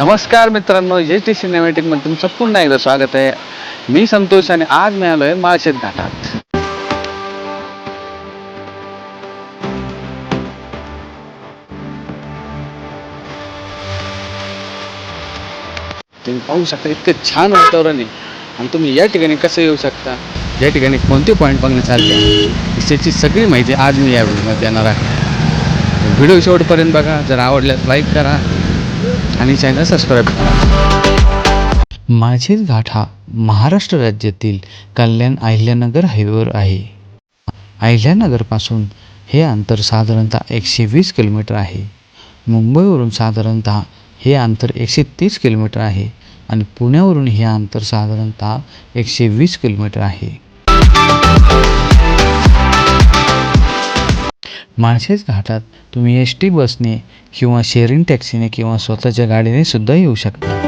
नमस्कार मित्रांनो, H T सिनेमॅटिकमध्ये तुमचं पुन्हा एकदा स्वागत आहे. मी संतोष आणि आज मी आलोय माळशेज घाटात. तुम्ही पाहू शकता इतकं छान वातावरण आहे आणि तुम्ही या ठिकाणी कसं येऊ शकता, या ठिकाणी कोणते पॉईंट बघण्यासारखे आहे त्याची सगळी माहिती आज मी या व्हिडिओमध्ये देणार आहे. व्हिडिओ शेवटपर्यंत बघा. जर आवडल्यास लाईक करा आणि चॅनल सबस्क्राईब करा. माळशेज घाट हा महाराष्ट्र राज्यातील कल्याण अहिल्यानगर हायवेवर आहे. अहिल्यानगरपासून हे अंतर साधारणतः 120 किलोमीटर आहे. मुंबईवरून साधारणतः हे अंतर 130 किलोमीटर आहे आणि पुण्यावरून हे अंतर साधारणतः 120 किलोमीटर आहे. माळशेज घाटात तुम्ही एस टी बसने किंवा शेअरिंग टॅक्सीने किंवा स्वतःच्या गाडीने सुद्धा येऊ शकता.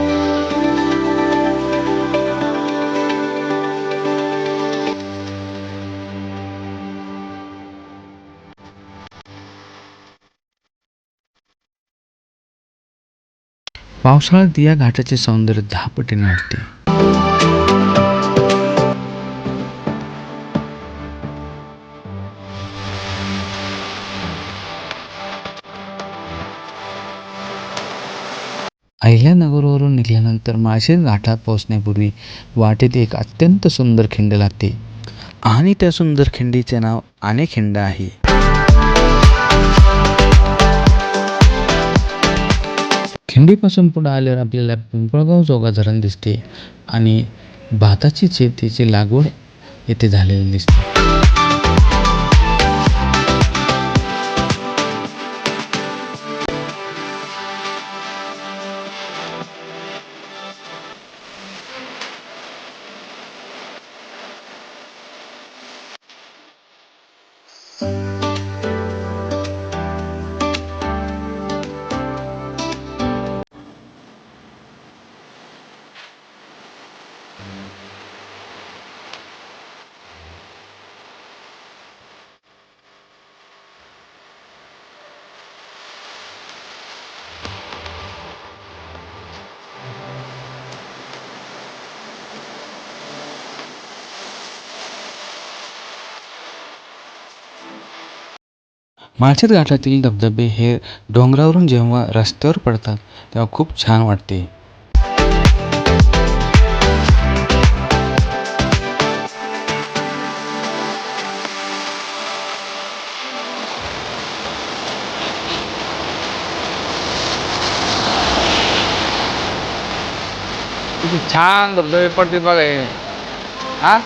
पावसाळ्यात या घाटाचे सौंदर्य 10 पटीने वाढते. अहिल्यानगरवरून निघाल्यानंतर माळशेज घाटात पोहोचण्यापूर्वी वाटेत एक अत्यंत सुंदर खिंड लागते आणि त्या सुंदर खिंडीचे नाव आनेखिंड आहे. खिंडीपासून पुढे आल्यावर आपल्याला पिंपळगाव जोगा धरण दिसते आणि भाताची शेतीची लागवड येथे झालेली दिसते. माळशेज घाटातील धबधबे हे डोंगरावरून जेव्हा रस्त्यावर पडतात तेव्हा खूप छान वाटते. किती छान धबधबे पडते बघा हे. हा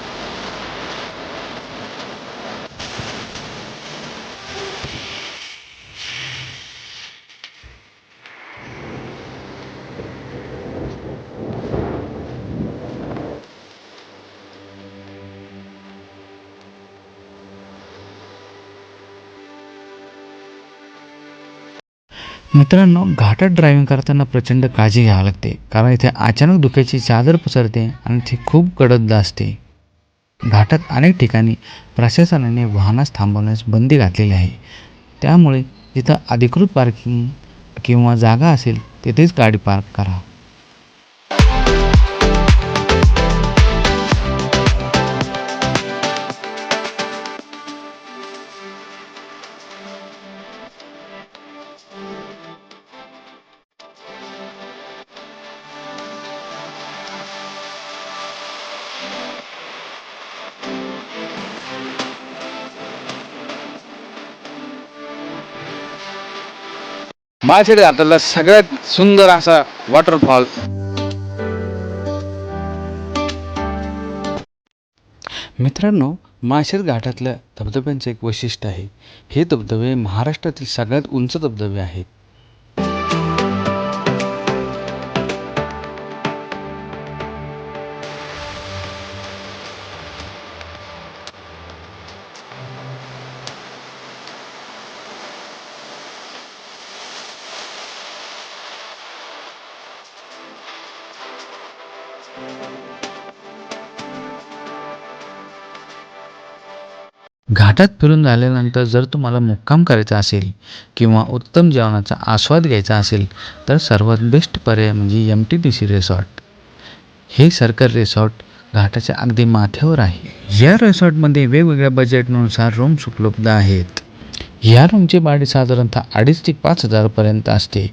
मित्रांनो, घाटात ड्रायव्हिंग करताना प्रचंड काळजी घ्यावी लागते, कारण इथे अचानक धुक्याची चादर पसरते आणि ती खूप गडद असते. घाटात अनेक ठिकाणी प्रशासनाने वाहनास थांबवण्यास बंदी घातलेली आहे, त्यामुळे जिथं अधिकृत पार्किंग किंवा जागा असेल तिथेच गाडी पार्क करा. माळशेज घाटाला सगळ्यात सुंदर असा वॉटरफॉल. मित्रांनो, माळशेज घाटातल्या धबधब्यांचं एक वैशिष्ट्य आहे. हे धबधबे महाराष्ट्रातील सगळ्यात उंच धबधबे आहेत. घाटात फिरून झाल्यानंतर जर तुम्हाला मुक्काम करायचा असेल किंवा उत्तम जेवणाचा आस्वाद घ्यायचा असेल तर सर्वात बेस्ट पर्याय म्हणजे MTDC रिसॉर्ट. हे सरकारी रिसॉर्ट घाटाच्या अगदी माथ्यावर आहे. या रिसॉर्टमध्ये वेगवेगळ्या बजेटनुसार रूम्स उपलब्ध आहेत. या रूमची भाडे साधारणतः 2,500 ते 5,000पर्यंत असते.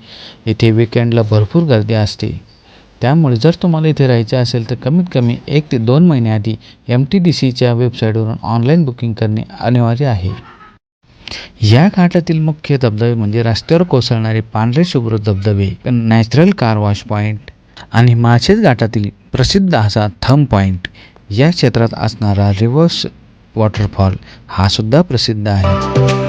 इथे विकेंडला भरपूर गर्दी असते. त्यामुळे जर तुम्हाला इथे राहायचे असेल तर कमीत कमी 1 ते 2 महिन्याआधी MTDCच्या वेबसाईटवरून ऑनलाईन बुकिंग करणे अनिवार्य आहे. या घाटातील मुख्य धबधबे म्हणजे रस्त्यावर कोसळणारे पांढरे शुभ्र धबधबे, नॅचरल कार वॉश पॉईंट आणि माळशेज घाटातील प्रसिद्ध असा थंब पॉईंट. या क्षेत्रात असणारा रिव्हर्स वॉटरफॉल हा सुद्धा प्रसिद्ध आहे.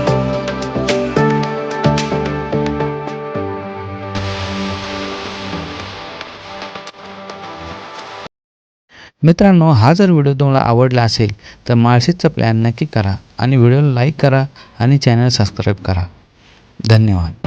मित्रांनो, हा जर व्हिडिओ तुम्हाला आवडला असेल तर माळशेजचा प्लॅन नक्की करा आणि व्हिडिओला लाईक करा आणि चॅनल सबस्क्राईब करा. धन्यवाद.